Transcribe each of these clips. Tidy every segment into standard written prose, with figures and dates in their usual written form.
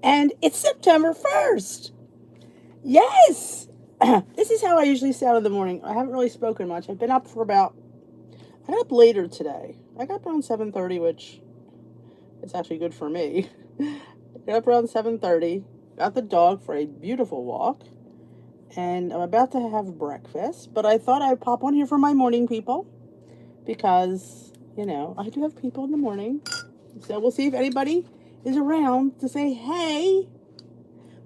And it's September 1st. Yes! This is how I usually sound in the morning. I haven't really spoken much. I've been up for about... I got up later today. I got up around 7:30, which is actually good for me. I got up around 7:30, got the dog for a beautiful walk, and I'm about to have breakfast. But I thought I'd pop on here for my morning people because, I do have people in the morning. So we'll see if anybody is around to say hey.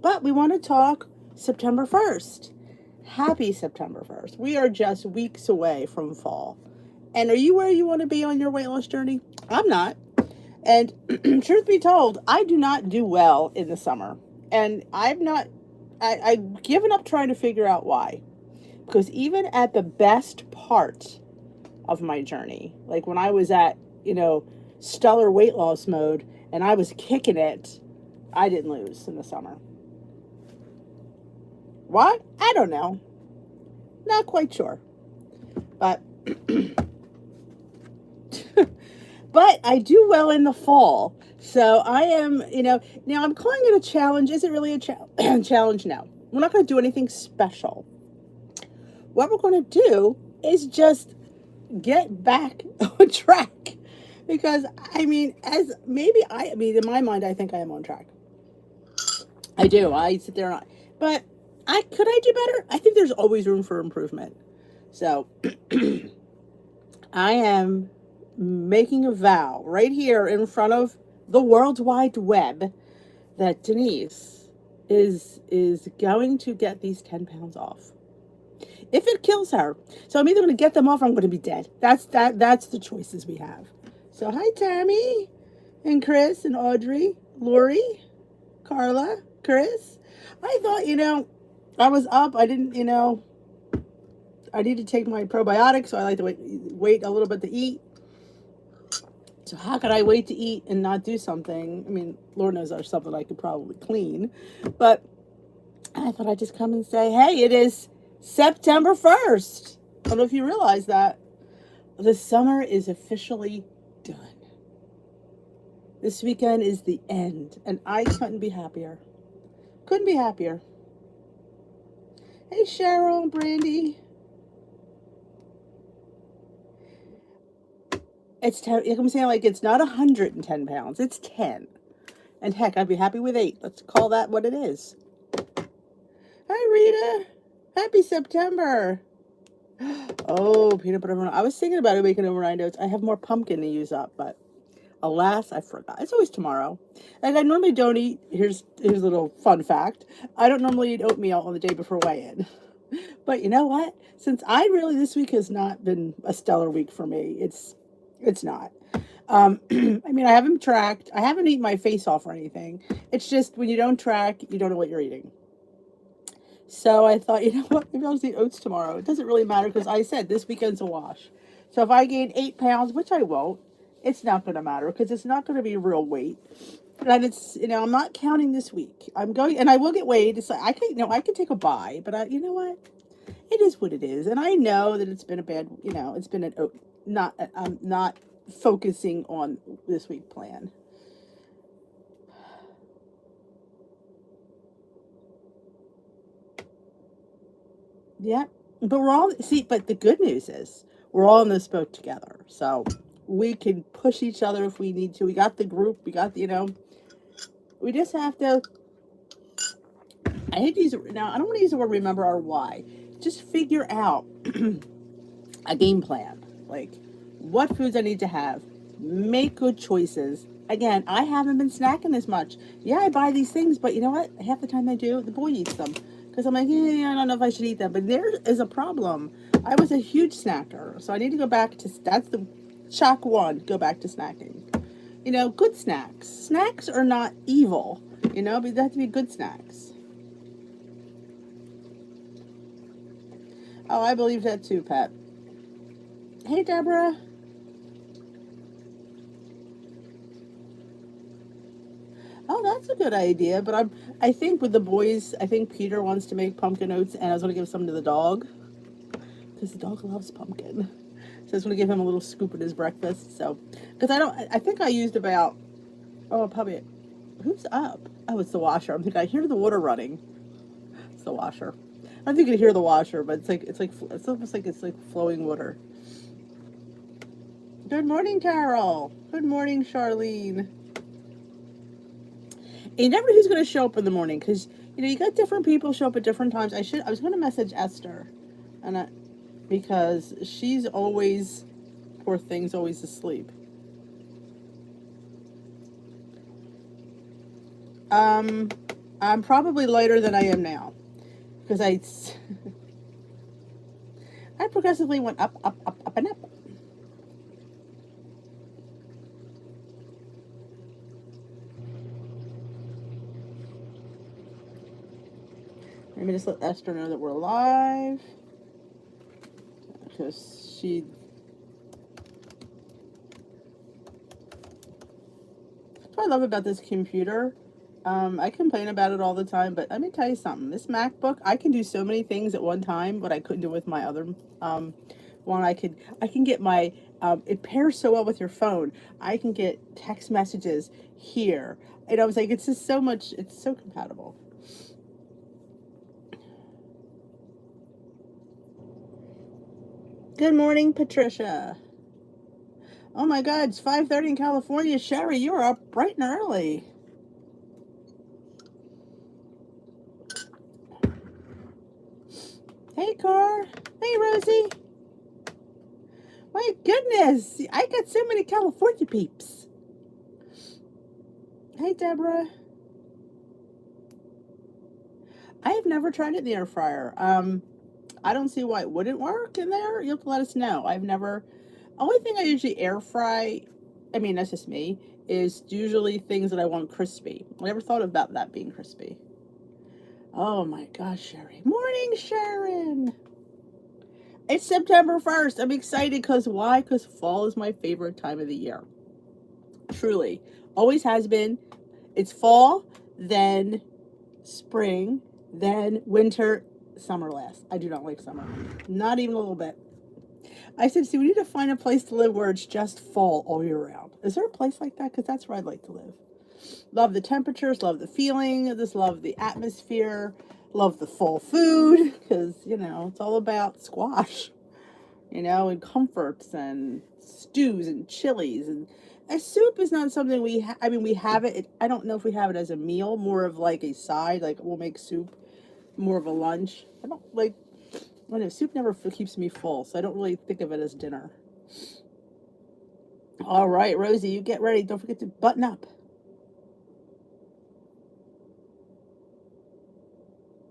But we want to talk September 1st. Happy September 1st. We are just weeks away from fall. And are you where you want to be on your weight loss journey? I'm not. And truth be told, I do not do well in the summer. And I've given up trying to figure out why. Because even at the best part of my journey, like when I was at, stellar weight loss mode and I was kicking it, I didn't lose in the summer. Why? I don't know. Not quite sure. But but I do well in the fall. So I am, now I'm calling it a challenge. Is it really a challenge? No. We're not going to do anything special. What we're going to do is just get back on track. Because, in my mind, I think I am on track. I do. I sit there but could I do better? I think there's always room for improvement. So I am making a vow right here in front of the World Wide Web that Denise is going to get these 10 pounds off. If it kills her. So I'm either going to get them off or I'm going to be dead. That's the choices we have. So hi Tammy and Chris and Audrey, Lori, Carla, Chris. I thought, I was up. I didn't, I need to take my probiotics, so I like to wait a little bit to eat. So how could I wait to eat and not do something? Lord knows there's something I could probably clean. But I thought I'd just come and say, hey, it is September 1st. I don't know if you realize that. The summer is officially done. This weekend is the end, and I couldn't be happier. Couldn't be happier. Hey, Cheryl, Brandy. It's 10. I'm saying, like, it's not 110 pounds. It's 10. And heck, I'd be happy with 8. Let's call that what it is. Hi, Rita. Happy September. Oh, peanut butter. I was thinking about making overnight oats. I have more pumpkin to use up, but alas, I forgot. It's always tomorrow. And I normally don't eat. Here's a little fun fact. I don't normally eat oatmeal on the day before weigh-in. But you know what? Since this week has not been a stellar week for me. It's not. I haven't tracked. I haven't eaten my face off or anything. It's just when you don't track, you don't know what you're eating. So I thought, you know what? Maybe I'll just eat oats tomorrow. It doesn't really matter because I said this weekend's a wash. So if I gain 8 pounds, which I won't, it's not going to matter because it's not going to be real weight. And it's, I'm not counting this week. I'm going, and I will get weighed. It's like, I can take a bye, but you know what? It is what it is. And I know that it's been a bad, it's been I'm not focusing on this week plan. Yeah. But but the good news is we're all in this boat together. So we can push each other if we need to. We got the group. We got, we just have to, I hate to use it now. I don't want to use the word remember or why. Just figure out a game plan. Like what foods I need to have. Make good choices. Again, I haven't been snacking as much. Yeah, I buy these things, but you know what? Half the time I do, the boy eats them. Because I'm like, I don't know if I should eat them. But there is a problem. I was a huge snacker. So I need to go back to, that's the shock one, go back to snacking. Good snacks. Snacks are not evil, but they have to be good snacks. Oh, I believe that too, Pat. Hey, Deborah. Oh, that's a good idea. But I think with the boys, I think Peter wants to make pumpkin oats, and I was going to give some to the dog because the dog loves pumpkin. So I was going to give him a little scoop at his breakfast. So, because I think I used about, probably, who's up? Oh, it's the washer. I'm thinking I hear the water running. It's the washer. I'm thinking I hear the washer, but it's almost like it's like flowing water. Good morning, Carol. Good morning, Charlene. And you never know who's going to show up in the morning because you got different people show up at different times. I was going to message Esther, because she's always, poor thing's always asleep. I'm probably lighter than I am now because I progressively went up, up, up, up, and up. Let me just let Esther know that we're live because that's what I love about this computer. I complain about it all the time, but let me tell you something. This MacBook, I can do so many things at one time, but I couldn't do with my other one. I can get my it pairs so well with your phone. I can get text messages here. And I was like, it's just so much. It's so compatible. Good morning, Patricia. Oh my God, it's 5:30 in California. Sherry, you are up bright and early. Hey, Car. Hey, Rosie. My goodness, I got so many California peeps. Hey, Deborah. I have never tried it in the air fryer. I don't see why it wouldn't work in there. You'll have to let us know. I've never. Only thing I usually air fry, I mean, that's just me, is usually things that I want crispy. I never thought about that being crispy. Oh my gosh, Sherry. Morning, Sharon. It's September 1st. I'm excited because why? Because fall is my favorite time of the year. Truly. Always has been. It's fall, then spring, then winter, summer last. I do not like summer. Not even a little bit. I said, see, we need to find a place to live where it's just fall all year round. Is there a place like that? Because that's where I'd like to live. Love the temperatures, love the feeling, just love the atmosphere, love the fall food, because, it's all about squash, and comforts and stews and chilies. And a soup is not something we we have it. I don't know if we have it as a meal, more of like a side, like we'll make soup more of a lunch. I don't like, I know, soup never keeps me full, so I don't really think of it as dinner. All right, Rosie, you get ready. Don't forget to button up.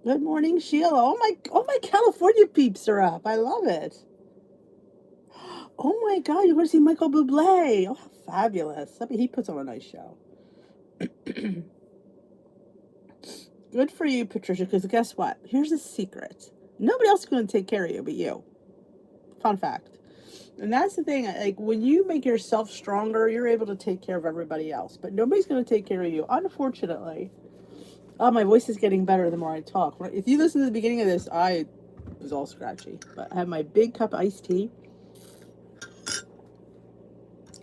Good morning, Sheila. Oh my California peeps are up. I love it. Oh my God, you're going to see Michael Bublé. Oh, how fabulous. I mean, he puts on a nice show. Good for you, Patricia, because guess what? Here's a secret. Nobody else is going to take care of you but you. Fun fact. And that's the thing. Like, when you make yourself stronger, you're able to take care of everybody else. But nobody's going to take care of you, unfortunately. Oh, my voice is getting better the more I talk. If you listen to the beginning of this, I was all scratchy. But I have my big cup of iced tea.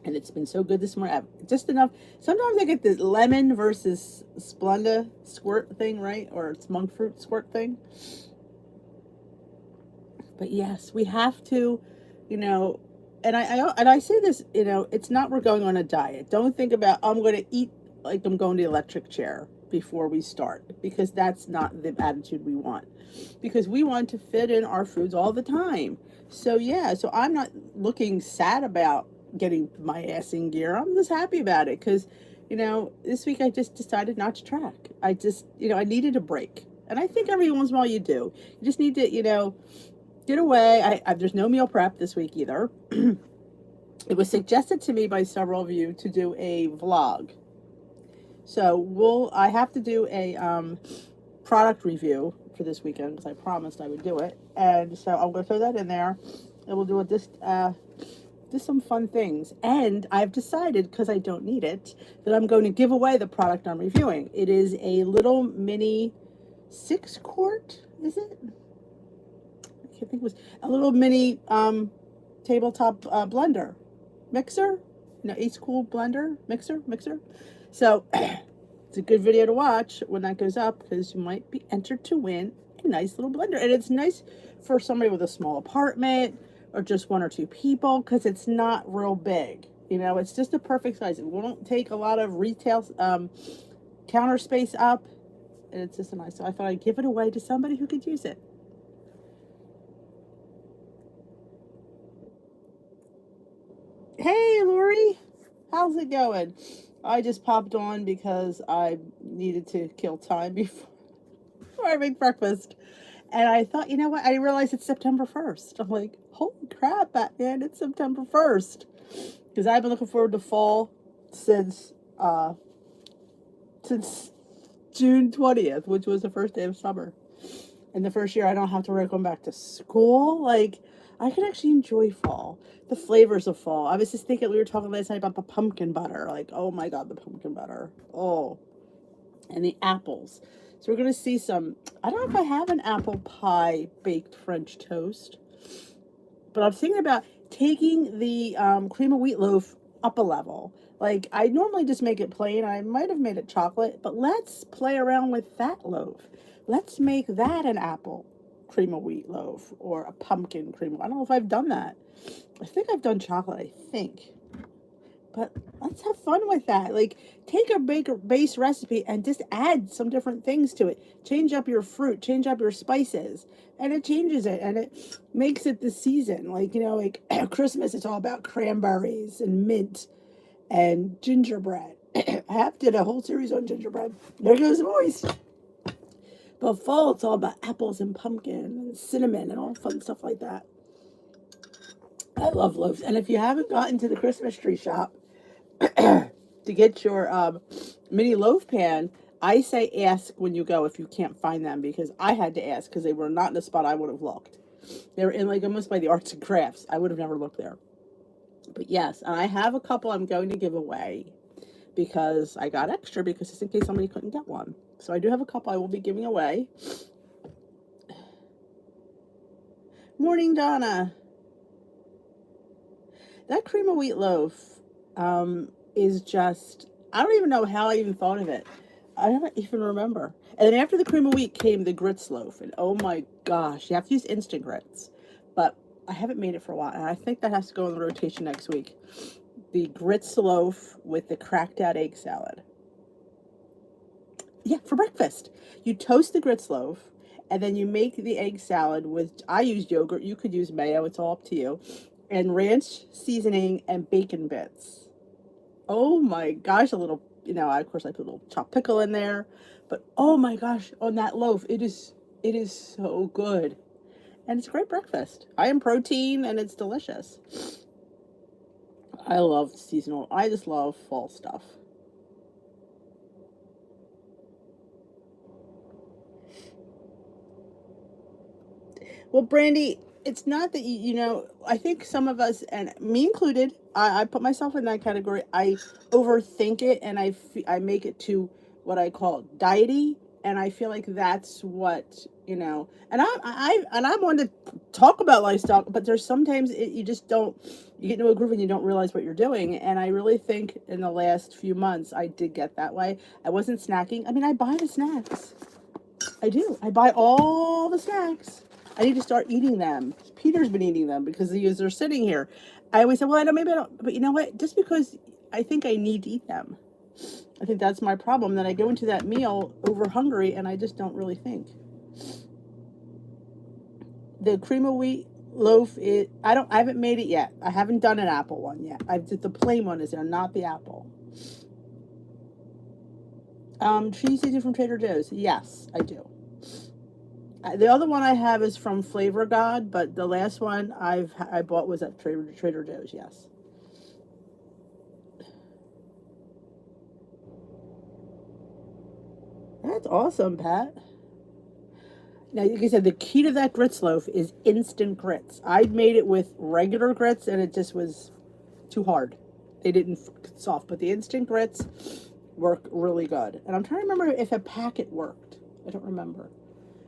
And it's been so good this morning. Just enough. Sometimes I get the lemon versus Splenda squirt thing, right? Or it's monk fruit squirt thing. But yes, we have to, and I say this, it's not we're going on a diet. Don't think about, I'm going to eat like I'm going to the electric chair before we start, because that's not the attitude we want. Because we want to fit in our foods all the time. So yeah, so I'm not looking sad about getting my ass in gear. I'm just happy about it because, this week I just decided not to track. I just, I needed a break. And I think every once in a while you do. You just need to, get away. There's no meal prep this week either. It was suggested to me by several of you to do a vlog. So I have to do a product review for this weekend because I promised I would do it. And so I'm going to throw that in there. And we'll do it just some fun things. And I've decided, because I don't need it, that I'm going to give away the product I'm reviewing. It is a little mini 6-quart, is it? I think it was a little mini tabletop mixer. No, Ace Cool blender mixer. So It's a good video to watch when that goes up because you might be entered to win a nice little blender. And it's nice for somebody with a small apartment or just one or two people because it's not real big. You know, it's just a perfect size. It won't take a lot of retail counter space up. And it's just a nice. So I thought I'd give it away to somebody who could use it. Hey, Lori. How's it going? I just popped on because I needed to kill time before I make breakfast. And I thought, you know what? I realized it's September 1st. I'm like, holy crap, Batman, it's September 1st. Because I've been looking forward to fall since June 20th, which was the first day of summer. And the first year I don't have to worry going back to school. Like, I can actually enjoy fall. The flavors of fall. I was just thinking, we were talking last night about the pumpkin butter. Like, oh my God, the pumpkin butter. Oh. And the apples. So we're going to see some, I don't know if I have an apple pie baked French toast. But I'm thinking about taking the cream of wheat loaf up a level. Like, I normally just make it plain. I might have made it chocolate, but let's play around with that loaf. Let's make that an apple cream of wheat loaf or a pumpkin cream. I don't know if I've done that. I think I've done chocolate, I think. But let's have fun with that. Like, take a base recipe and just add some different things to it. Change up your fruit, change up your spices, and it changes it and it makes it the season. Like, you know, like Christmas, it's all about cranberries and mint and gingerbread. I have did a whole series on gingerbread. There goes the voice. But fall, it's all about apples and pumpkin and cinnamon and all fun stuff like that. I love loaves. And if you haven't gotten to the Christmas tree shop, to get your mini loaf pan, I say ask when you go if you can't find them because I had to ask because they were not in the spot I would have looked. They were in like almost by the arts and crafts. I would have never looked there. But yes, and I have a couple I'm going to give away because I got extra because just in case somebody couldn't get one. So I do have a couple I will be giving away. Morning, Donna. That cream of wheat loaf is just, I don't even know how I even thought of it. I don't even remember. And then after the cream of wheat came the grits loaf. And oh my gosh, you have to use instant grits. But I haven't made it for a while. And I think that has to go in the rotation next week. The grits loaf with the cracked out egg salad. Yeah, for breakfast. You toast the grits loaf. And then you make the egg salad with, I used yogurt. You could use mayo. It's all up to you. And ranch seasoning and bacon bits. Oh my gosh, a little, you know, of course I put a little chopped pickle in there, but oh my gosh, on that loaf, it is so good. And it's a great breakfast. I am protein and it's delicious. I love seasonal, I just love fall stuff. Well, Brandy, it's not that you know, I think some of us, and me included, I put myself in that category. I overthink it and I make it to what I call diety. And I feel like that's what, you know, and I'm one to talk about lifestyle, but there's sometimes you just don't, you get into a groove and you don't realize what you're doing. And I really think in the last few months, I did get that way. I wasn't snacking. I mean, I buy the snacks. I do. I buy all the snacks. I need to start eating them. Peter's been eating them because they're sitting here. I always say, well, I don't, maybe I don't, but you know what? Just because I think I need to eat them. I think that's my problem. That I go into that meal over hungry and I just don't really think. The cream of wheat loaf is, I haven't made it yet. I haven't done an apple one yet. I did the plain one is there, not the apple. Cheese seasoning from Trader Joe's. Yes, I do. The other one I have is from Flavor God, but the last one I bought was at Trader Joe's. Yes. That's awesome, Pat. Now, like I said, the key to that grits loaf is instant grits. I made it with regular grits, and it just was too hard. They didn't soft, but the instant grits work really good. And I'm trying to remember if a packet worked. I don't remember.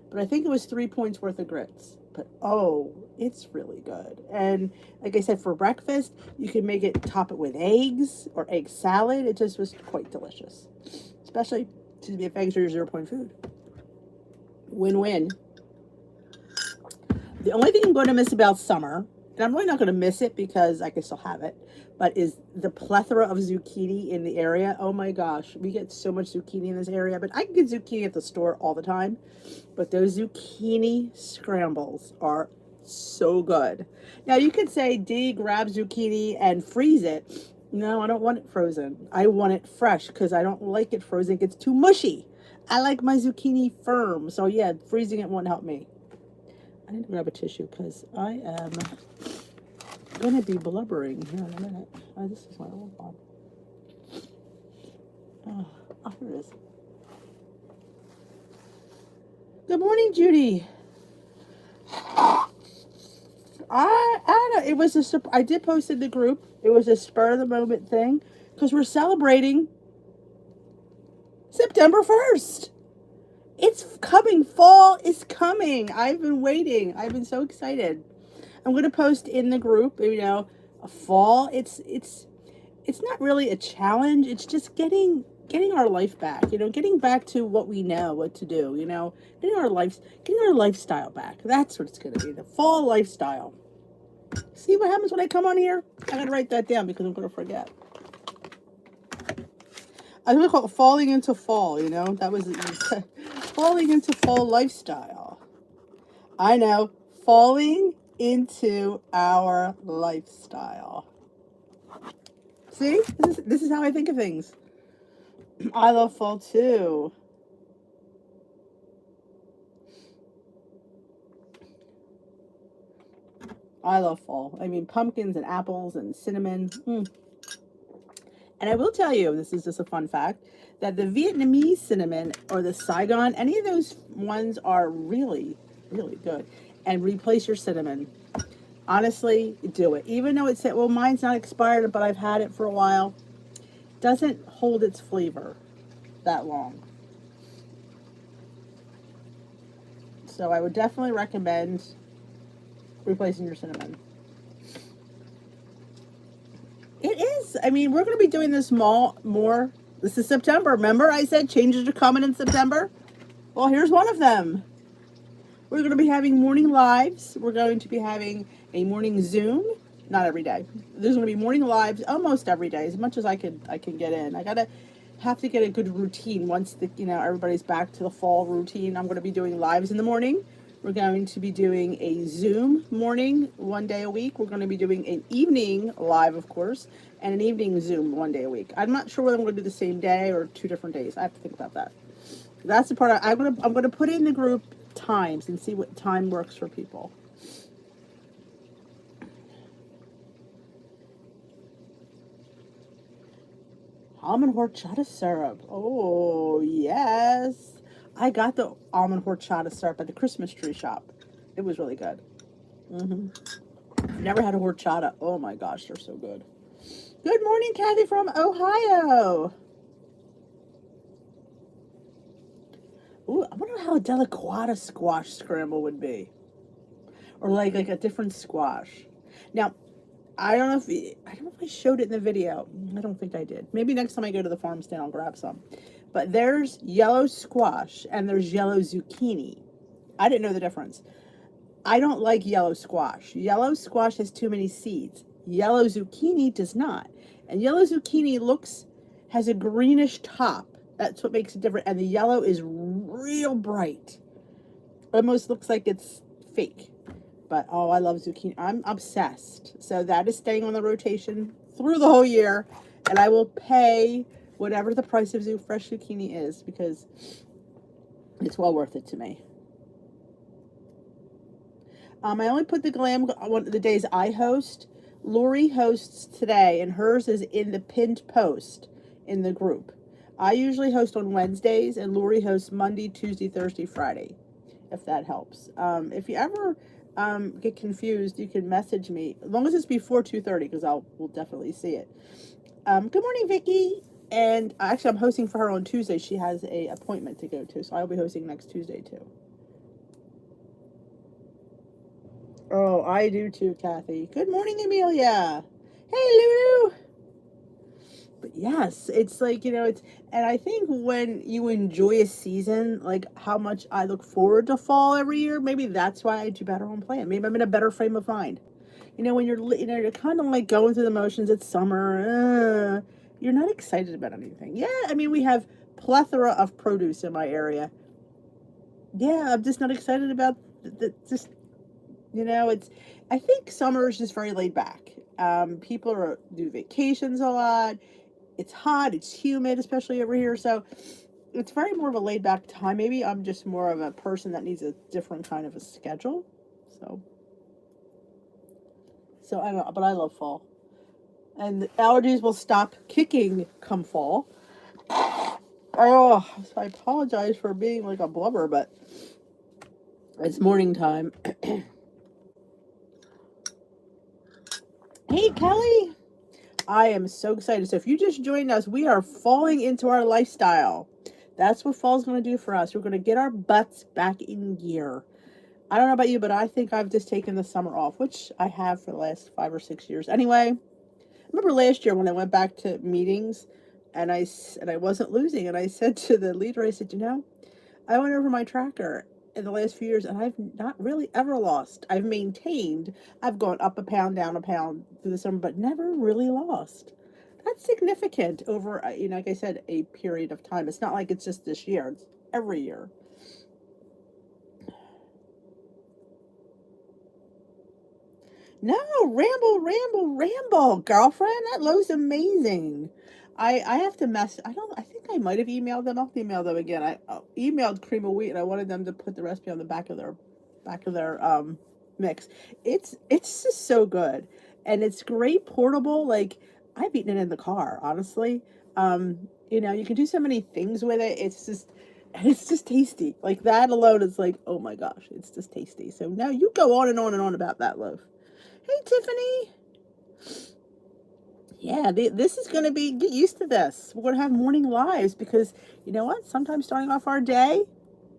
But I think it was 3 points worth of grits. But oh, it's really good. And like I said, for breakfast, you can make it, top it with eggs or egg salad. It just was quite delicious. especially to be thanks for your 0 point food. Win-win. The only thing I'm going to miss about summer, and I'm really not going to miss it because I can still have it, but is the plethora of zucchini in the area. Oh my gosh, we get so much zucchini in this area, but I can get zucchini at the store all the time. But those zucchini scrambles are so good. Now you could say, D, grab zucchini and freeze it. No, I don't want it frozen. I want it fresh because I don't like it frozen. It gets too mushy. I like my zucchini firm. So yeah, freezing it won't help me. I need to grab a tissue because I am going to be blubbering here in a minute. Oh, this is my old one. Oh, here it is. Good morning, Judy. I don't know. It was I did post in the group. It was a spur of the moment thing because we're celebrating September 1st. It's coming. Fall is coming. I've been waiting. I've been so excited. I'm going to post in the group, a fall. It's not really a challenge. It's just getting our life back, getting back to what we know what to do, getting our lifestyle back. That's what it's going to be. The fall lifestyle. See what happens when I come on here? I got to write that down because I'm going to forget. I was going to call it falling into fall, that was falling into fall lifestyle. I know, falling into our lifestyle. See, this is how I think of things. I love fall too. I love fall. I mean, pumpkins and apples and cinnamon. And I will tell you, this is just a fun fact, that the Vietnamese cinnamon or the Saigon, any of those ones are really, really good. And replace your cinnamon. Honestly, do it. Even though it said, well, mine's not expired, but I've had it for a while. Doesn't hold its flavor that long. So I would definitely recommend replacing your cinnamon. It is. I mean, we're going to be doing this more. This is September. Remember I said changes are coming in September? Well, here's one of them. We're going to be having morning lives. We're going to be having a morning Zoom. Not every day. There's going to be morning lives almost every day, as much as I can get in. I have to get a good routine once everybody's back to the fall routine. I'm going to be doing lives in the morning. We're going to be doing a Zoom morning 1 day a week. We're going to be doing an evening live, of course, and an evening Zoom 1 day a week. I'm not sure whether I'm going to do the same day or 2 different days. I have to think about that. That's the part I'm going to put in the group times and see what time works for people. Almond horchata syrup. Oh, yes. I got the almond horchata syrup at the Christmas tree shop. It was really good. Never had a horchata. Oh my gosh, they're so good. Good morning, Kathy from Ohio. Ooh, I wonder how a deliquata squash scramble would be. Or like a different squash. Now, I don't know if I showed it in the video. I don't think I did. Maybe next time I go to the farm stand, I'll grab some. But there's yellow squash and there's yellow zucchini. I didn't know the difference. I don't like yellow squash. Yellow squash has too many seeds. Yellow zucchini does not. And yellow zucchini has a greenish top. That's what makes it different. And the yellow is real bright. Almost looks like it's fake. But, oh, I love zucchini. I'm obsessed. So that is staying on the rotation through the whole year. And I will pay whatever the price of fresh zucchini is because it's well worth it to me. I only put the glam one of the days I host. Lori hosts today, and hers is in the pinned post in the group. I usually host on Wednesdays, and Lori hosts Monday, Tuesday, Thursday, Friday, if that helps. If you ever get confused, you can message me, as long as it's before 2:30, because we'll definitely see it. Good morning, Vicki. And actually, I'm hosting for her on Tuesday. She has a appointment to go to, so I'll be hosting next Tuesday, too. Oh, I do too, Kathy. Good morning, Amelia. Hey, Lulu. Yes, it's like, and I think when you enjoy a season, like how much I look forward to fall every year, maybe that's why I do better on plan. Maybe I'm in a better frame of mind. When you're kind of like going through the motions, it's summer, you're not excited about anything. Yeah, I mean, we have plethora of produce in my area. Yeah, I'm just not excited about just, it's, I think summer is just very laid back. People do vacations a lot. It's hot, it's humid, especially over here. So it's very more of a laid back time. Maybe I'm just more of a person that needs a different kind of a schedule. So, so I don't know, but I love fall. And the allergies will stop kicking come fall. Oh, so I apologize for being like a blubber, but it's morning time. Hey, Kelly. I am so excited. So if you just joined us, we are falling into our lifestyle. That's what fall's going to do for us. We're going to get our butts back in gear. I don't know about you, but I think I've just taken the summer off, which I have for the last 5 or 6 years. Anyway, I remember last year when I went back to meetings and I wasn't losing. And I said to the leader, I said, I went over my tracker in the last few years and I've not really ever lost. I've maintained. I've gone up a pound, down a pound through the summer, but never really lost. That's significant over, like I said, a period of time. It's not like it's just this year. It's every year. No, ramble, girlfriend. That loaf's amazing. I have to mess. I think I might have emailed them. I'll email them again. I emailed Cream of Wheat and I wanted them to put the recipe on the back of their mix. It's just so good, and it's great portable. Like I've eaten it in the car, honestly. You can do so many things with it. It's just tasty. Like that alone is like, oh my gosh, it's just tasty. So now you go on and on and on about that loaf. Hey, Tiffany. Yeah, this is going to be, get used to this. We're going to have morning lives because you know what? Sometimes starting off our day,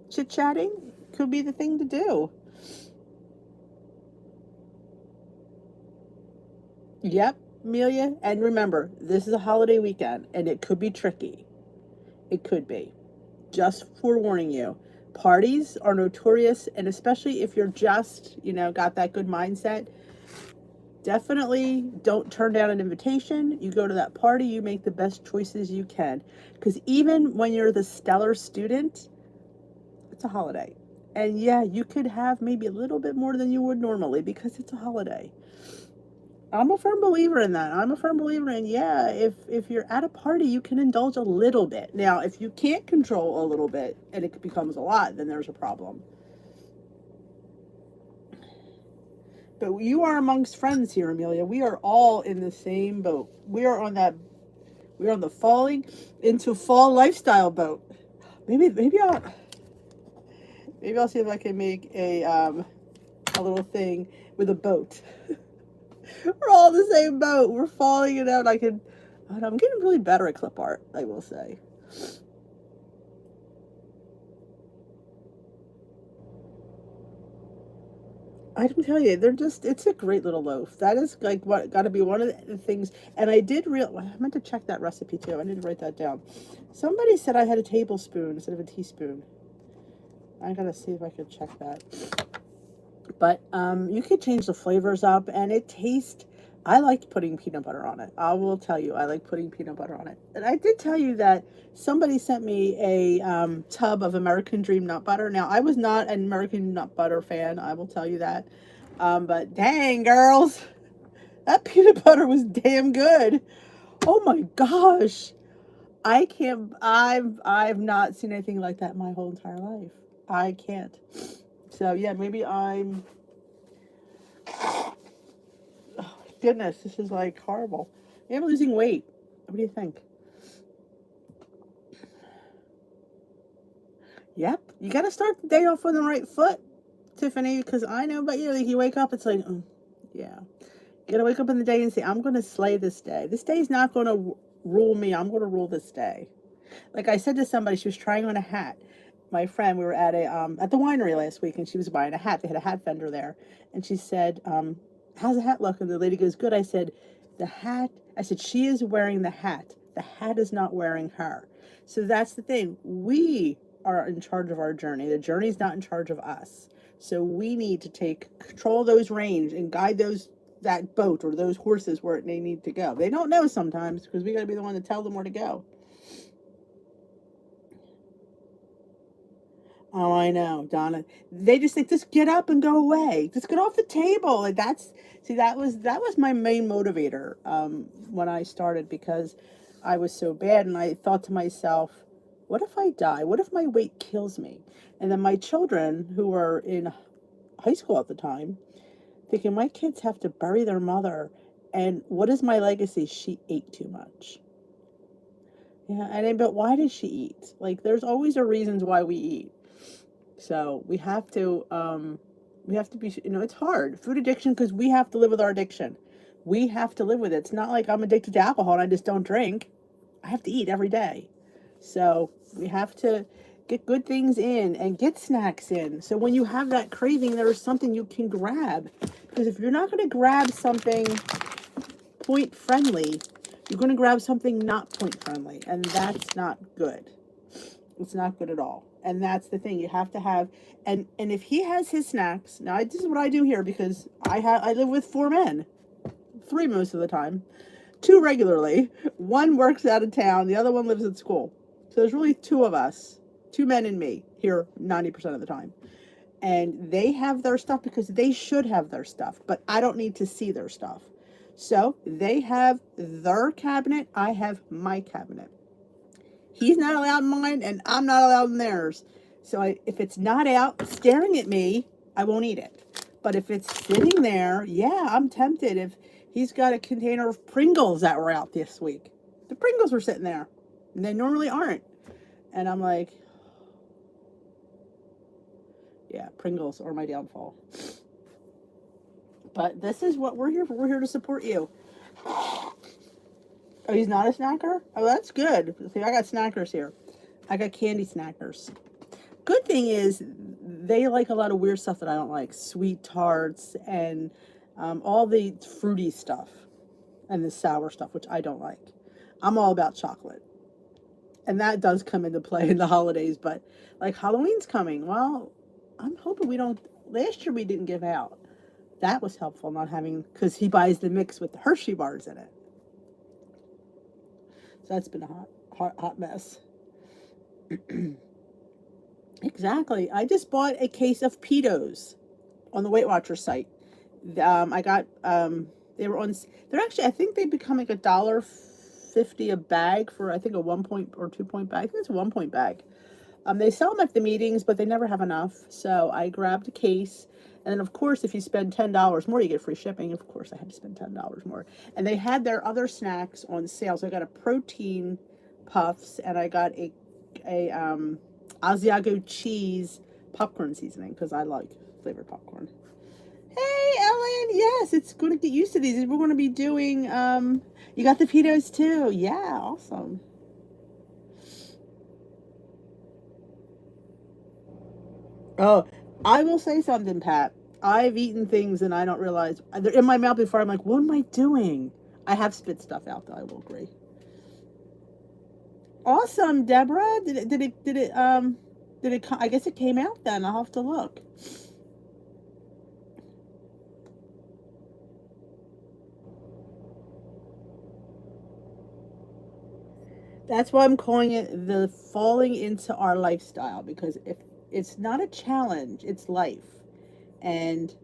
chit chatting could be the thing to do. Yep, Amelia. And remember, this is a holiday weekend and it could be tricky. It could be. Just forewarning you. Parties are notorious, and especially if you're just, got that good mindset, definitely don't turn down an invitation. You go to that party, you make the best choices you can. Because even when you're the stellar student, it's a holiday. And yeah, you could have maybe a little bit more than you would normally because it's a holiday. I'm a firm believer in that. I'm a firm believer in, yeah, if you're at a party, you can indulge a little bit. Now, if you can't control a little bit and it becomes a lot, then there's a problem. But you are amongst friends here, Amelia. We are all in the same boat. We're on the falling into fall lifestyle boat. Maybe I'll see if I can make a little thing with a boat. We're all in the same boat. We're falling it out. I'm getting really better at clip art, I will say. I can tell you, it's a great little loaf. That is like what got to be one of the things. And I meant to check that recipe too. I need to write that down. Somebody said I had a tablespoon instead of a teaspoon. I gotta see if I could check that. But you could change the flavors up, and it tastes. I liked putting peanut butter on it. I will tell you, I like putting peanut butter on it. And I did tell you that somebody sent me a tub of American Dream nut butter. Now, I was not an American nut butter fan. I will tell you that. But dang, girls, that peanut butter was damn good. Oh my gosh. I can't. I've not seen anything like that my whole entire life. I can't. So yeah, maybe I'm. Oh my goodness, this is like horrible. Maybe I'm losing weight. What do you think? Yep, you got to start the day off on the right foot, Tiffany. Because I know about you. Like you wake up, it's like, yeah. You got to wake up in the day and say, I'm going to slay this day. This day is not going to rule me. I'm going to rule this day. Like I said to somebody, she was trying on a hat. My friend, we were at the winery last week, and she was buying a hat. They had a hat vendor there, and she said, "How's the hat look?" And the lady goes, "Good." I said, "The hat." I said, "She is wearing the hat The hat is not wearing her. So that's the thing. We are in charge of our journey. The journey's not in charge of us. So we need to take control of those reins and guide that boat or those horses where they need to go. They don't know sometimes because we got to be the one to tell them where to go. Oh, I know, Donna. They just think, just get up and go away. Just get off the table. Like that was my main motivator when I started, because I was so bad, and I thought to myself, what if I die? What if my weight kills me? And then my children, who were in high school at the time, thinking my kids have to bury their mother, and what is my legacy? She ate too much. Yeah, but why does she eat? Like, there's always a reasons why we eat. So we have to be, it's hard. Food addiction, because we have to live with our addiction. We have to live with it. It's not like I'm addicted to alcohol and I just don't drink. I have to eat every day. So we have to get good things in and get snacks in. So when you have that craving, there's something you can grab. Because if you're not going to grab something point friendly, you're going to grab something not point friendly. And that's not good. It's not good at all. And that's the thing. You have to have, and if he has his snacks, now this is what I do here, because I live with 4 men, 3 most of the time, 2 regularly. 1 works out of town. The other one lives at school. So there's really 2 of us, 2 men and me here 90% of the time. And they have their stuff because they should have their stuff, but I don't need to see their stuff. So they have their cabinet. I have my cabinet. He's not allowed in mine, and I'm not allowed in theirs. So if it's not out staring at me, I won't eat it. But if it's sitting there, yeah, I'm tempted. If he's got a container of Pringles that were out this week, the Pringles were sitting there, and they normally aren't. And I'm like, yeah, Pringles are my downfall. But this is what we're here for. We're here to support you. Oh, he's not a snacker? Oh, that's good. See, I got snackers here. I got candy snackers. Good thing is, they like a lot of weird stuff that I don't like. Sweet tarts and all the fruity stuff and the sour stuff, which I don't like. I'm all about chocolate. And that does come into play in the holidays. But, like, Halloween's coming. Well, I'm hoping we don't. Last year we didn't give out. That was helpful, not having, because he buys the mix with the Hershey bars in it. So that's been a hot mess. Exactly. I just bought a case of Pitos on the Weight Watchers site. I got, they were on, they're actually, I think they become like $1.50 a bag for, I think, a 1 point or 2 point bag. I think it's a 1 point bag. They sell them at the meetings, but they never have enough. So I grabbed a case. And then, of course, if you spend $10 more, you get free shipping. Of course, I had to spend $10 more. And they had their other snacks on sale. So I got a protein puffs, and I got a Asiago cheese popcorn seasoning, because I like flavored popcorn. Hey, Ellen. Yes, it's going to get used to these. We're going to be doing, you got the Pitos too. Yeah, awesome. Oh, I will say something, Pat. I've eaten things and I don't realize they're in my mouth before I'm like, what am I doing? I have spit stuff out, though, I will agree. Awesome, Deborah. I guess it came out then. I'll have to look. That's why I'm calling it the falling into our lifestyle, because if it's not a challenge, it's life. And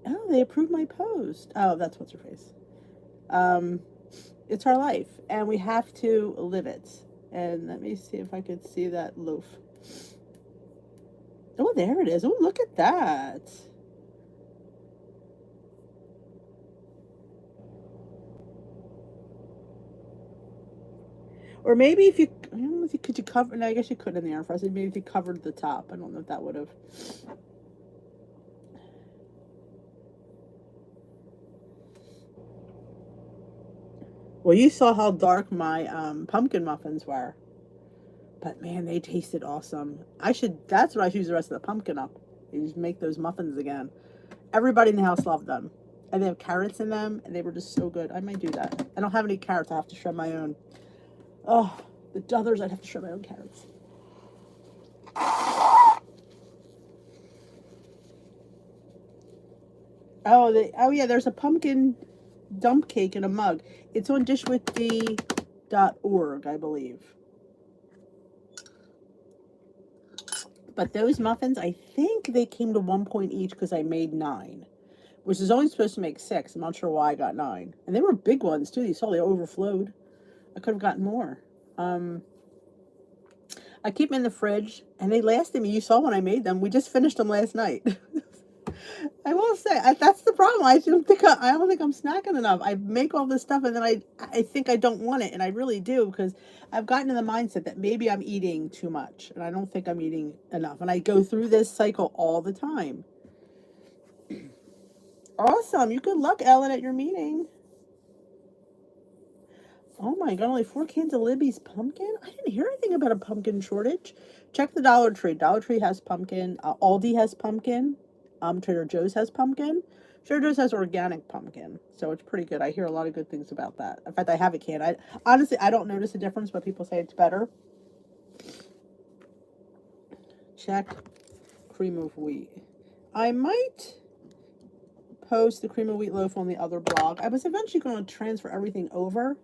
oh, they approved my post. Oh, that's what's her face. Um, it's our life, and we have to live it. And let me see if I could see that loaf. Oh, there it is. Oh, look at that. Or maybe if you, I don't know if you could, you cover, no, I guess you could in the air fresher. Maybe if you covered the top. I don't know if that would have. Well, you saw how dark my pumpkin muffins were. But man, they tasted awesome. That's what I should use the rest of the pumpkin up. You just make those muffins again. Everybody in the house loved them. And they have carrots in them, and they were just so good. I might do that. I don't have any carrots. I have to shred my own. Oh, the others, I'd have to shred my own carrots. Oh yeah, there's a pumpkin dump cake in a mug. It's on dishwithdee.org, I believe. But those muffins, I think they came to 1 point each because I made 9, which is only supposed to make 6. I'm not sure why I got 9. And they were big ones too. You saw they overflowed. I could have gotten more. I keep them in the fridge, and they lasted me. You saw when I made them. We just finished them last night. I will say that's the problem. I don't think I'm snacking enough. I make all this stuff, and then I think I don't want it, and I really do, because I've gotten in the mindset that maybe I'm eating too much, and I don't think I'm eating enough, and I go through this cycle all the time. Awesome! You good luck, Ellen, at your meeting. Oh my god, only 4 cans of Libby's pumpkin? I didn't hear anything about a pumpkin shortage. Check the Dollar Tree. Dollar Tree has pumpkin. Aldi has pumpkin. Trader Joe's has pumpkin. Trader Joe's has organic pumpkin. So it's pretty good. I hear a lot of good things about that. In fact, I have a can. Honestly, I don't notice a difference, but people say it's better. Check cream of wheat. I might post the cream of wheat loaf on the other blog. I was eventually going to transfer everything over.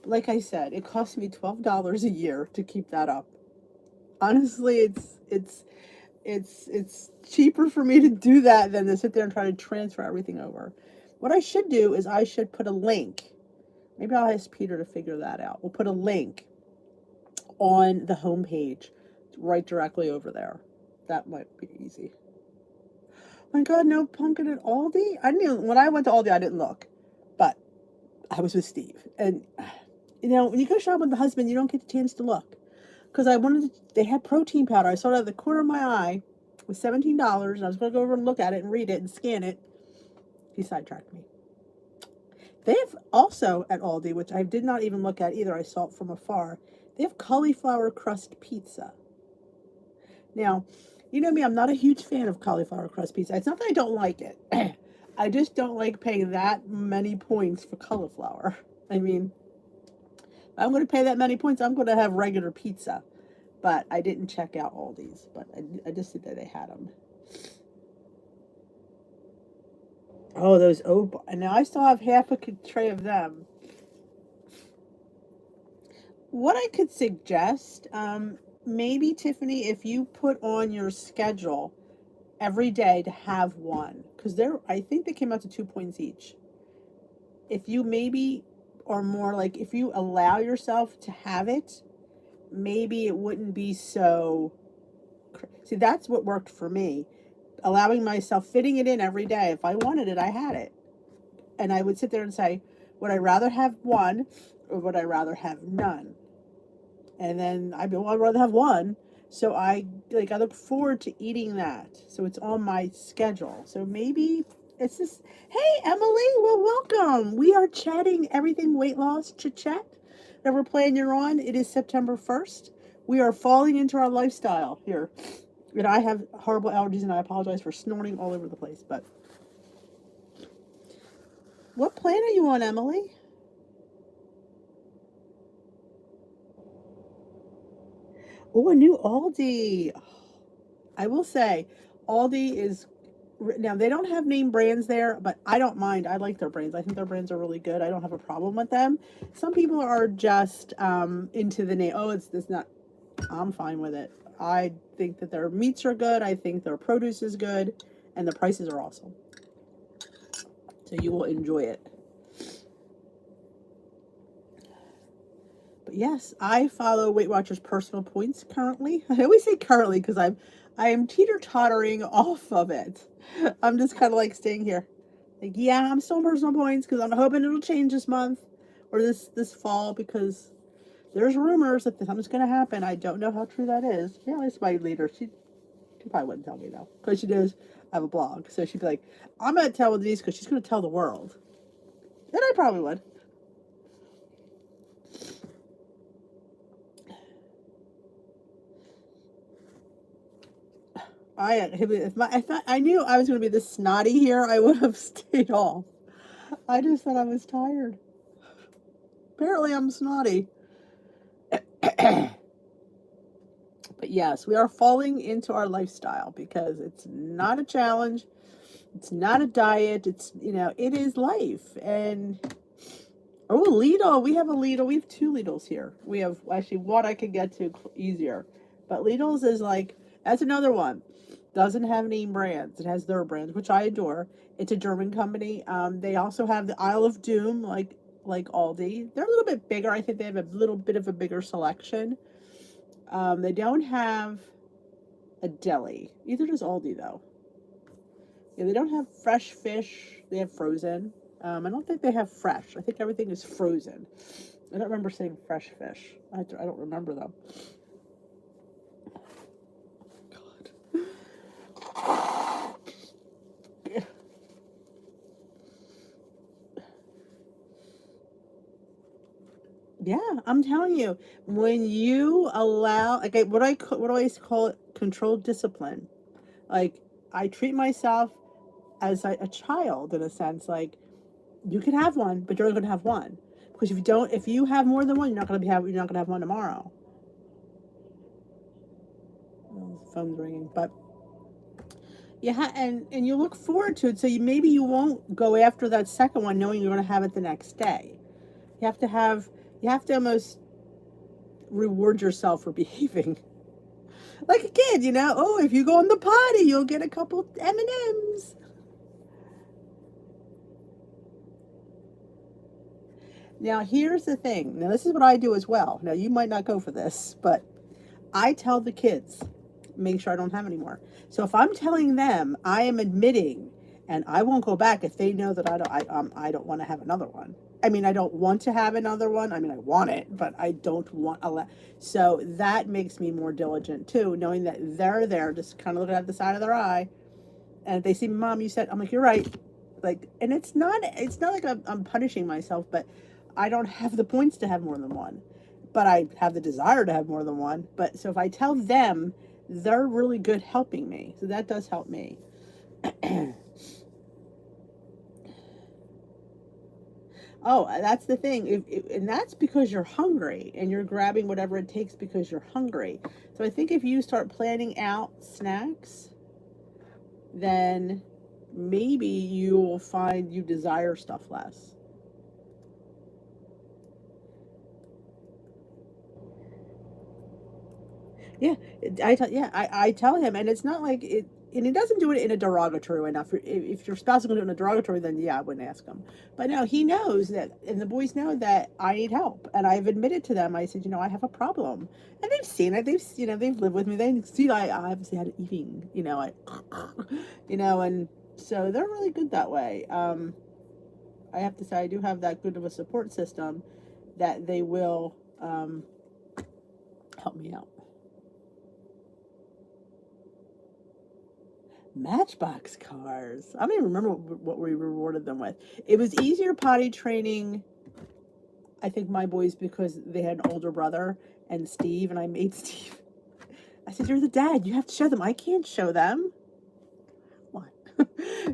Like I said, it costs me $12 a year to keep that up. Honestly, it's cheaper for me to do that than to sit there and try to transfer everything over. What I should do is I should put a link. Maybe I'll ask Peter to figure that out. We'll put a link on the homepage right directly over there. That might be easy. Oh my God, no pumpkin at Aldi? When I went to Aldi, I didn't look, but I was with Steve, and when you go shop with the husband, you don't get the chance to look. Because they had protein powder. I saw it out of the corner of my eye. It was $17, and I was going to go over and look at it and read it and scan it. He sidetracked me. They have also at Aldi, which I did not even look at either. I saw it from afar. They have cauliflower crust pizza. Now, you know me, I'm not a huge fan of cauliflower crust pizza. It's not that I don't like it. I just don't like paying that many points for cauliflower. I mean, I'm going to pay that many points, I'm going to have regular pizza. But I didn't check out Aldi's. But I just said that they had them. Oh, those oat. And now I still have half a tray of them. What I could suggest, maybe, Tiffany, if you put on your schedule every day to have one. Because I think they came out to 2 points each. If you maybe, or more like, if you allow yourself to have it, maybe it wouldn't be so. See, that's what worked for me. Allowing myself, fitting it in every day. If I wanted it, I had it. And I would sit there and say, would I rather have one or would I rather have none? And then I'd rather have one. So I look forward to eating that. So it's on my schedule. So maybe it's just, hey, Emily, well, welcome. We are chatting everything weight loss, chit chat. Whatever plan you're on, it is September 1st. We are falling into our lifestyle here. And I have horrible allergies, and I apologize for snorting all over the place. But what plan are you on, Emily? Oh, a new Aldi. I will say, Aldi is, now they don't have name brands there, but I don't mind. I like their brands. I think their brands are really good. I don't have a problem with them. Some people are just into the name. Oh, it's not. I'm fine with it. I think that their meats are good. I think their produce is good, and the prices are awesome. So you will enjoy it. But yes, I follow Weight Watchers Personal Points currently. I always say currently because I am teeter-tottering off of it. I'm just kind of like staying here. Like, yeah, I'm still on Personal Points because I'm hoping it'll change this month or this fall, because there's rumors that something's going to happen. I don't know how true that is. Yeah, it's my leader. She probably wouldn't tell me, though, because she knows I have a blog. So she'd be like, I'm going to tell Denise because she's going to tell the world. And I probably would. If I knew I was going to be this snotty here, I would have stayed off. I just thought I was tired. Apparently I'm snotty. But yes, we are falling into our lifestyle because it's not a challenge. It's not a diet. It's, it is life. And, oh, Lidl. We have a Lidl. We have two Lidls here. We have actually one I can get to easier. But Lidl's is like, that's another one. Doesn't have name brands. It has their brands, which I adore. It's a German company. They also have the Isle of Doom, like Aldi. They're a little bit bigger. I think they have a little bit of a bigger selection. They don't have a deli. Neither does Aldi, though. Yeah, they don't have fresh fish. They have frozen. I don't think they have fresh. I think everything is frozen. I don't remember saying fresh fish. I don't remember them. God. Yeah, I'm telling you, when you allow, like, what do I call it? Controlled discipline. Like, I treat myself as a child in a sense. Like, you can have one, but you're only going to have one. Because if you have more than one, you're not going to have one tomorrow. Oh, the phone's ringing, but yeah, and you look forward to it, so maybe you won't go after that second one knowing you're going to have it the next day. You have to have, you have to almost reward yourself for behaving like a kid. Oh, if you go in the potty, you'll get a couple M&Ms. Now, here's the thing. Now, this is what I do as well. Now, you might not go for this, but I tell the kids, make sure I don't have any more. So if I'm telling them, I am admitting, and I won't go back if they know that I don't want to have another one. I mean, I don't want to have another one. I mean, I want it, but I don't want a. So that makes me more diligent too, knowing that they're there, just kind of looking at the side of their eye, and if they see, Mom, you said, I'm like, you're right. Like, and it's not like I'm punishing myself, but I don't have the points to have more than one, but I have the desire to have more than one. But so if I tell them, they're really good helping me, so that does help me. Oh, that's the thing. And that's because you're hungry and you're grabbing whatever it takes because you're hungry. So I think if you start planning out snacks, then maybe you will find you desire stuff less. Yeah, I tell him, and it's not like it, and he doesn't do it in a derogatory way. Now, if your spouse is going to do it in a derogatory, then yeah, I wouldn't ask him. But no, he knows that, and the boys know that I need help, and I've admitted to them. I said, I have a problem, and they've seen it. They've lived with me. They see I obviously had eating, and so they're really good that way. I have to say, I do have that good of a support system that they will help me out. Matchbox cars. I don't even remember what we rewarded them with. It was easier potty training, I think, my boys, because they had an older brother and Steve, and I made Steve. I said, you're the dad. You have to show them. I can't show them. What?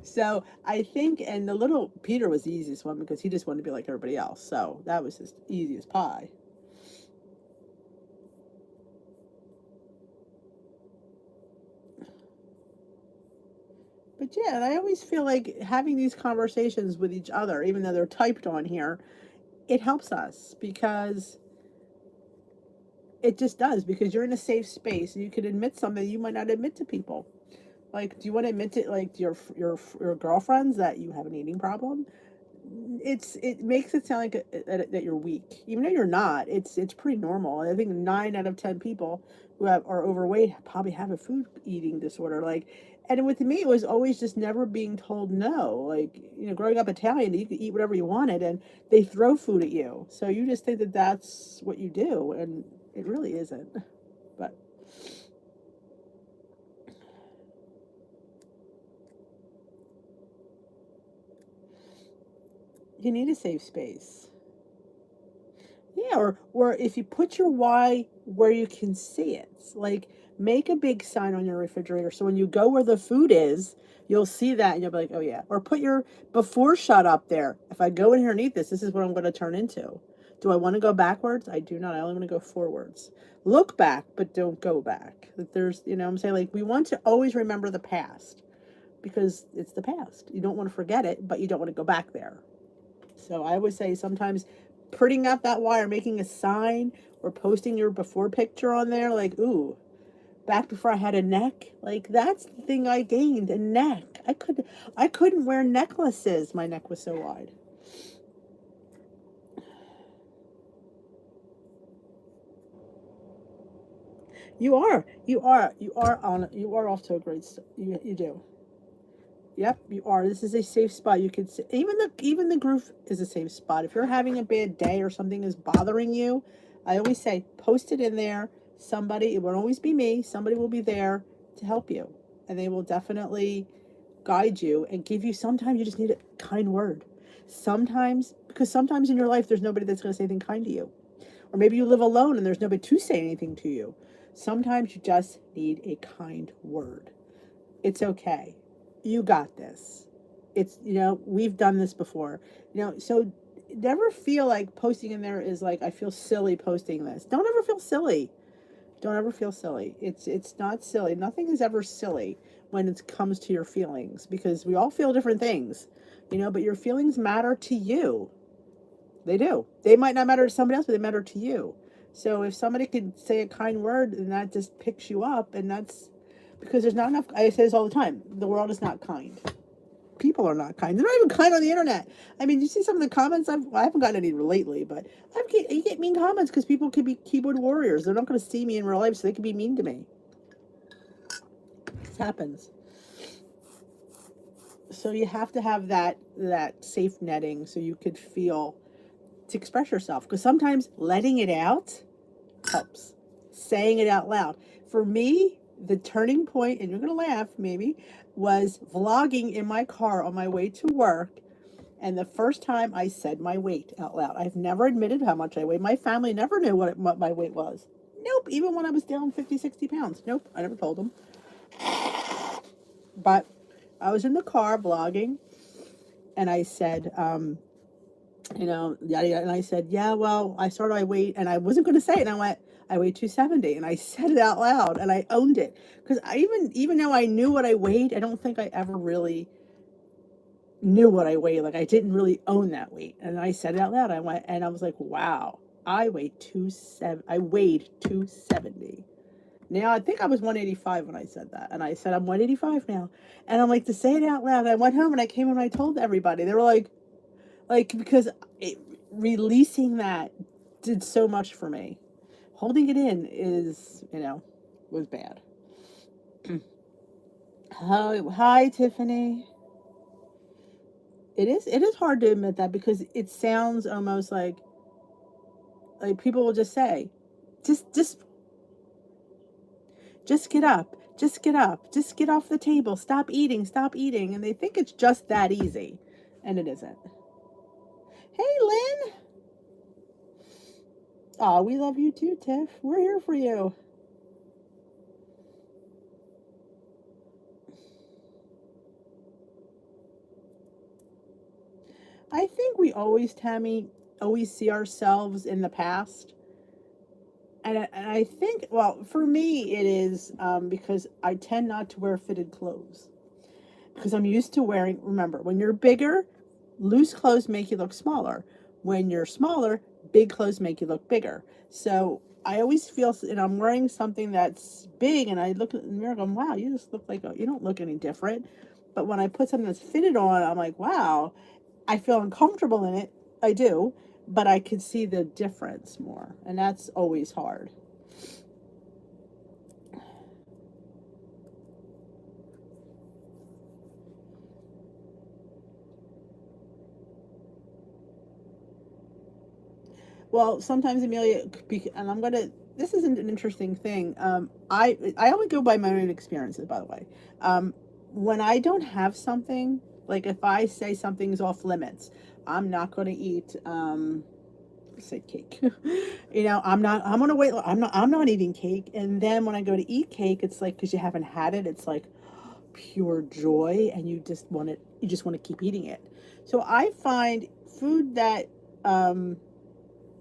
So I think, and the little Peter was the easiest one because he just wanted to be like everybody else. So that was his easiest pie. But yeah, and I always feel like having these conversations with each other, even though they're typed on here, it helps us because it just does, because you're in a safe space and you can admit something you might not admit to people. Like, do you want to admit to, like, your girlfriends that you have an eating problem? It makes it sound like that you're weak, even though you're not. It's pretty normal. I think 9 out of 10 people who are overweight probably have a food eating disorder. Like, and with me, it was always just never being told no. Like, growing up Italian, you could eat whatever you wanted, and they throw food at you, so you just think that that's what you do, and it really isn't. But you need a safe space. Yeah, or if you put your why where you can see it, like make a big sign on your refrigerator so when you go where the food is, you'll see that and you'll be like, oh yeah. Or put your before shot up there. If I go in here and eat this, this is what I'm going to turn into. Do I want to go backwards? I do not. I only want to go forwards. Look back, but don't go back. That there's, you know what I'm saying? Like we want to always remember the past because it's the past. You don't want to forget it, but you don't want to go back there. So I would say sometimes printing out that wire, making a sign, or posting your before picture on there, like, ooh, back before I had a neck, like that's the thing I gained, a neck. I couldn't wear necklaces. My neck was so wide. You are off to a great start. You do. Yep, you are. This is a safe spot. You could even the group is a safe spot. If you're having a bad day or something is bothering you, I always say post it in there. Somebody, it won't always be me. Somebody will be there to help you, and they will definitely guide you and give you. Sometimes you just need a kind word. Sometimes because sometimes in your life there's nobody that's going to say anything kind to you, or maybe you live alone and there's nobody to say anything to you. Sometimes you just need a kind word. It's okay. You got this. It's, we've done this before. So never feel like posting in there is like, I feel silly posting this. Don't ever feel silly. Don't ever feel silly. It's not silly. Nothing is ever silly when it comes to your feelings because we all feel different things, but your feelings matter to you. They do. They might not matter to somebody else, but they matter to you. So if somebody could say a kind word and that just picks you up, and that's because there's not enough. I say this all the time. The world is not kind. People are not kind. They're not even kind on the internet. I mean, you see some of the comments. I haven't gotten any lately, but you get mean comments because people can be keyboard warriors. They're not going to see me in real life, so they can be mean to me. This happens. So you have to have that safe netting so you could feel to express yourself because sometimes letting it out helps. Saying it out loud. For me, the turning point, and you're going to laugh maybe, was vlogging in my car on my way to work. And the first time I said my weight out loud. I've never admitted how much I weigh. My family never knew what my weight was. Nope. Even when I was down 50, 60 pounds. Nope. I never told them. But I was in the car vlogging and I said, yada, yada. And I said, yeah, well, I started my weight and I wasn't going to say it. And I went, I weigh 270. And I said it out loud and I owned it. Because even though I knew what I weighed, I don't think I ever really knew what I weighed. Like I didn't really own that weight. And I said it out loud. I went, and I was like, wow, I weighed 270. Now I think I was 185 when I said that. And I said, I'm 185 now. And I'm like, to say it out loud. I went home and I came and I told everybody. They were like because releasing that did so much for me. Holding it in is, was bad. Hi, Tiffany. It is hard to admit that because it sounds almost like people will just say, just just get up, just get up, just get off the table, stop eating, and they think it's just that easy, and it isn't. Hey, Lynn. Oh, we love you too, Tiff. We're here for you. I think we always, Tammy, always see ourselves in the past. And I think, well, for me, it is because I tend not to wear fitted clothes. Because I'm used to wearing, remember, when you're bigger, loose clothes make you look smaller. When you're smaller, big clothes make you look bigger. So I always feel, and I'm wearing something that's big, and I look in the mirror going, wow, you just look like, you don't look any different. But when I put something that's fitted on, I'm like, wow, I feel uncomfortable in it. I do, but I can see the difference more, and that's always hard. Well, sometimes Amelia, and I'm gonna. This is an interesting thing. I only go by my own experiences, by the way. Um, when I don't have something, like if I say something's off limits, I'm not going to eat say cake. I'm on a weight loss. I'm not eating cake. And then when I go to eat cake, it's like, because you haven't had it, it's like pure joy, and you just want to keep eating it. So I find food that,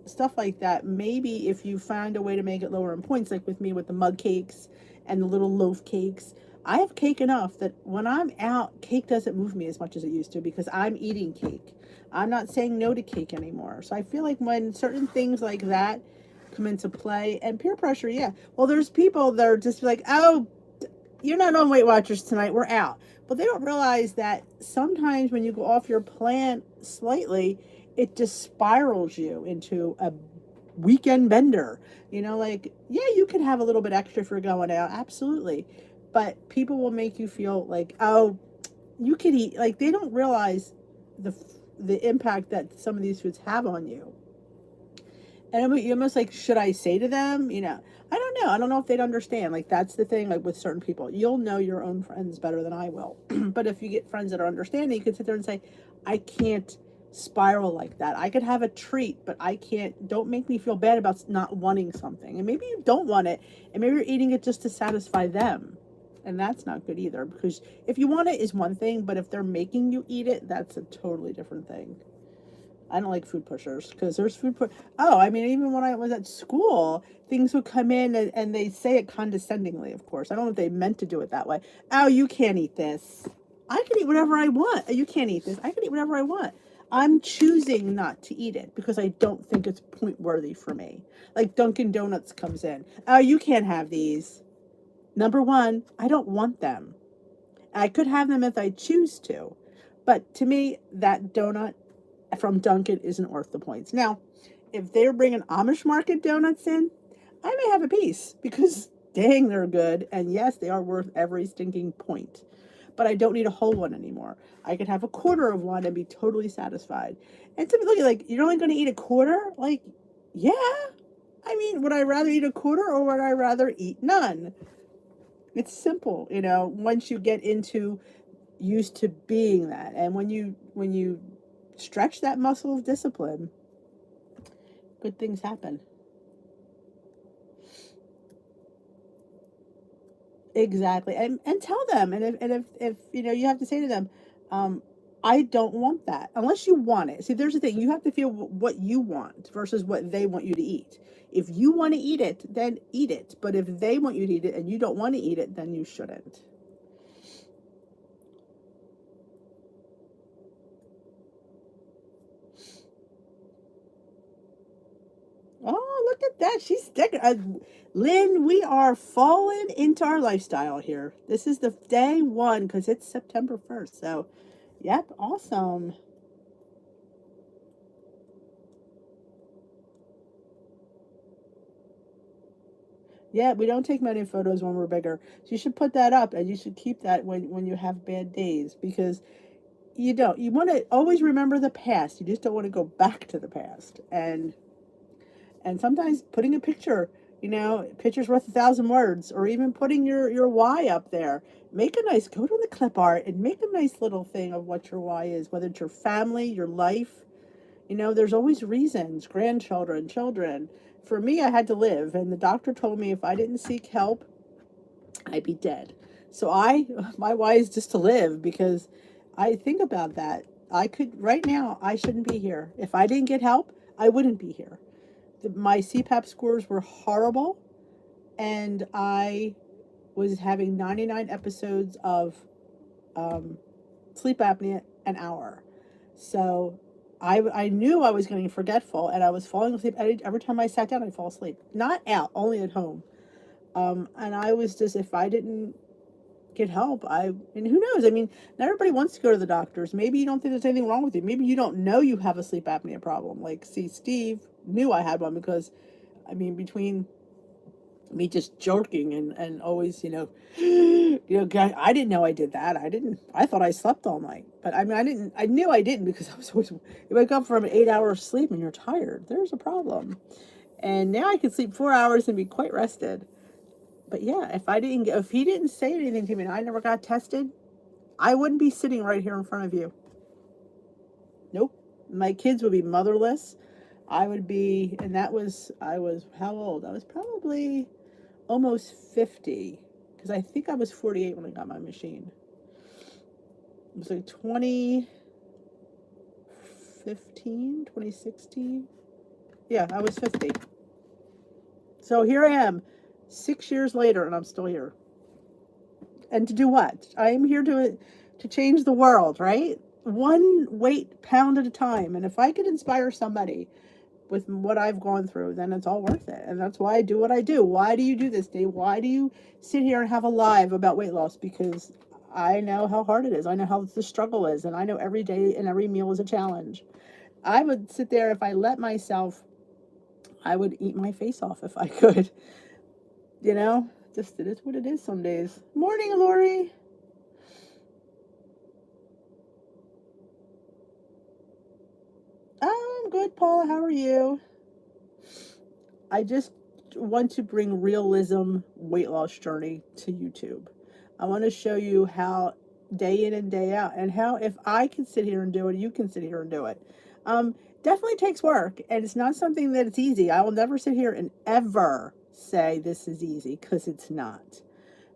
stuff like that, maybe if you find a way to make it lower in points, like with me with the mug cakes and the little loaf cakes, I have cake enough that when I'm out, cake doesn't move me as much as it used to, because I'm eating cake. I'm not saying no to cake anymore. So I feel like when certain things like that come into play, and peer pressure, yeah. Well, there's people that are just like, oh, you're not on Weight Watchers tonight, we're out. But they don't realize that sometimes when you go off your plan slightly, it just spirals you into a weekend bender. Like, yeah, you can have a little bit extra for going out, absolutely. But people will make you feel like, oh, you can eat. Like, they don't realize the impact that some of these foods have on you. And you're almost like, should I say to them? I don't know. I don't know if they'd understand. Like, that's the thing, like with certain people. You'll know your own friends better than I will. But if you get friends that are understanding, you can sit there and say, I can't spiral like that. I could have a treat, but I can't. Don't make me feel bad about not wanting something. And maybe you don't want it, and maybe you're eating it just to satisfy them. And that's not good either, because if you want it is one thing, but if they're making you eat it, that's a totally different thing. I don't like food pushers, because there's oh, I mean, even when I was at school, things would come in, and they say it condescendingly, of course. I don't know if they meant to do it that way. Oh, you can't eat this. I can eat whatever I want. You can't eat this. I can eat whatever I want. I'm choosing not to eat it because I don't think it's point worthy for me. Like Dunkin' Donuts comes in. Oh, you can't have these. Number one, I don't want them. I could have them if I choose to. But to me, that donut from Dunkin' isn't worth the points. Now, if they're bringing Amish market donuts in, I may have a piece, because dang, they're good. And yes, they are worth every stinking point. But I don't need a whole one anymore. I could have a quarter of one and be totally satisfied. And to me, look, like, you're only going to eat a quarter? Like, yeah. I mean, would I rather eat a quarter, or would I rather eat none? It's simple, once you get into used to being that. And when you stretch that muscle of discipline, good things happen. Exactly. And tell them. And if you have to say to them, I don't want that, unless you want it. See, there's the thing. You have to feel what you want versus what they want you to eat. If you want to eat it, then eat it. But if they want you to eat it and you don't want to eat it, then you shouldn't. Oh, look at that. She's sticking. Lynn, we are falling into our lifestyle here. This is the day one, because it's September 1st. So, yep, awesome. Yeah, we don't take many photos when we're bigger. So you should put that up, and you should keep that when you have bad days, because you don't. You want to always remember the past. You just don't want to go back to the past. And sometimes putting a picture, picture's worth 1,000 words, or even putting your why up there. Go to the clip art and make a nice little thing of what your why is, whether it's your family, your life. There's always reasons, grandchildren, children. For me, I had to live, and the doctor told me if I didn't seek help, I'd be dead. So my why is just to live, because I think about that. Right now, I shouldn't be here. If I didn't get help, I wouldn't be here. My CPAP scores were horrible, and I was having 99 episodes of sleep apnea an hour. So I knew I was getting forgetful, and I was falling asleep. Every time I sat down, I'd fall asleep. Not out, only at home. And I was just, if I didn't get help, and who knows? I mean, not everybody wants to go to the doctors. Maybe you don't think there's anything wrong with you. Maybe you don't know you have a sleep apnea problem. Like, see, Steve knew I had one, because, I mean, between me just joking and always, I didn't know I did that. I thought I slept all night. But I mean, I knew I didn't, because I was always, you wake up from an 8-hour sleep and you're tired. There's a problem. And now I can sleep 4 hours and be quite rested. But yeah, if he didn't say anything to me and I never got tested, I wouldn't be sitting right here in front of you. Nope. My kids would be motherless. I would be, and I was how old? I was probably almost 50, because I think I was 48 when I got my machine. It was like 2015, 2016. Yeah, I was 50. So here I am, 6 years later, and I'm still here. And to do what? I am here to change the world, right? One weight pound at a time. And if I could inspire somebody with what I've gone through, then it's all worth it. And that's why I do what I do. Why do you do this, Dave? Why do you sit here and have a live about weight loss? Because I know how hard it is. I know how the struggle is. And I know every day and every meal is a challenge. I would sit there, if I let myself, I would eat my face off if I could. You know, just it is what it is some days. Morning, Lori. I'm good, Paula. How are you? I just want to bring realism weight loss journey to YouTube. I want to show you how day in and day out, and how if I can sit here and do it, you can sit here and do it. Definitely takes work, and it's not something that it's easy. I will never sit here and ever say this is easy, because it's not.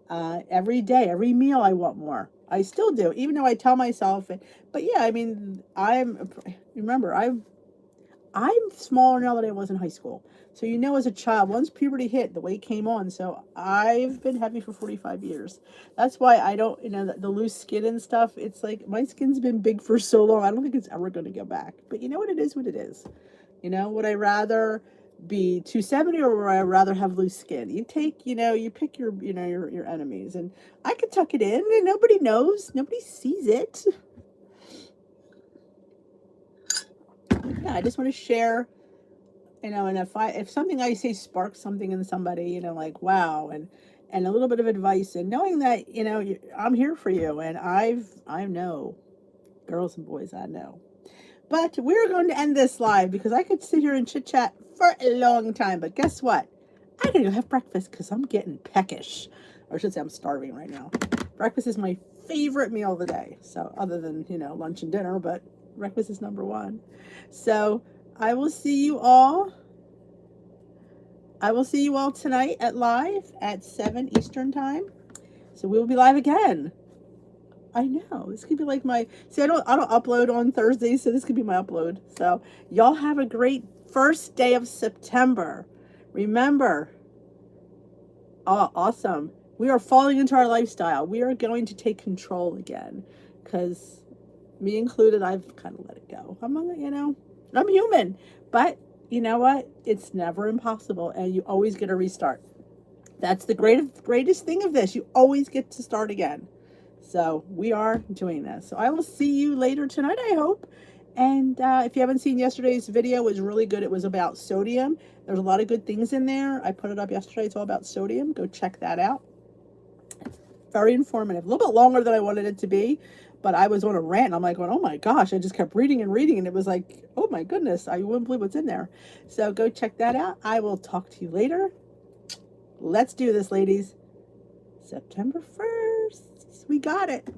Every day, every meal, I want more. I still do, even though I tell myself it. But yeah, I mean, remember, I'm smaller now than I was in high school. So, you know, as a child, once puberty hit, the weight came on. So I've been heavy for 45 years. That's why I don't, the loose skin and stuff, it's like my skin's been big for so long. I don't think it's ever going to go back. But you know what, it is what it is. Would I rather be 270, or would I rather have loose skin? You take, you pick your enemies. And I could tuck it in and nobody knows. Nobody sees it. Yeah, I just want to share, and if something I say sparks something in somebody, like wow, and a little bit of advice, and knowing that, I'm here for you, and I know, girls and boys, I know. But we're going to end this live, because I could sit here and chit chat for a long time, but guess what? I gotta go have breakfast, because I'm getting peckish, or I should say I'm starving right now. Breakfast is my favorite meal of the day, so other than lunch and dinner, but breakfast is number one. So I will see you all. Tonight at live at 7 Eastern time. So we will be live again. I know. This could be like I don't upload on Thursdays, so this could be my upload. So y'all have a great first day of September. Remember, awesome. We are falling into our lifestyle. We are going to take control again, because me included, I've kind of let it go. I'm human, but you know what? It's never impossible, and you always get a restart. That's the greatest thing of this. You always get to start again. So we are doing this. So I will see you later tonight, I hope. And if you haven't seen yesterday's video, it was really good. It was about sodium. There's a lot of good things in there. I put it up yesterday. It's all about sodium. Go check that out. It's very informative. A little bit longer than I wanted it to be, but I was on a rant. I'm like, oh my gosh, I just kept reading and reading, and it was like, oh my goodness, I wouldn't believe what's in there. So go check that out. I will talk to you later. Let's do this, ladies. September 1st. We got it.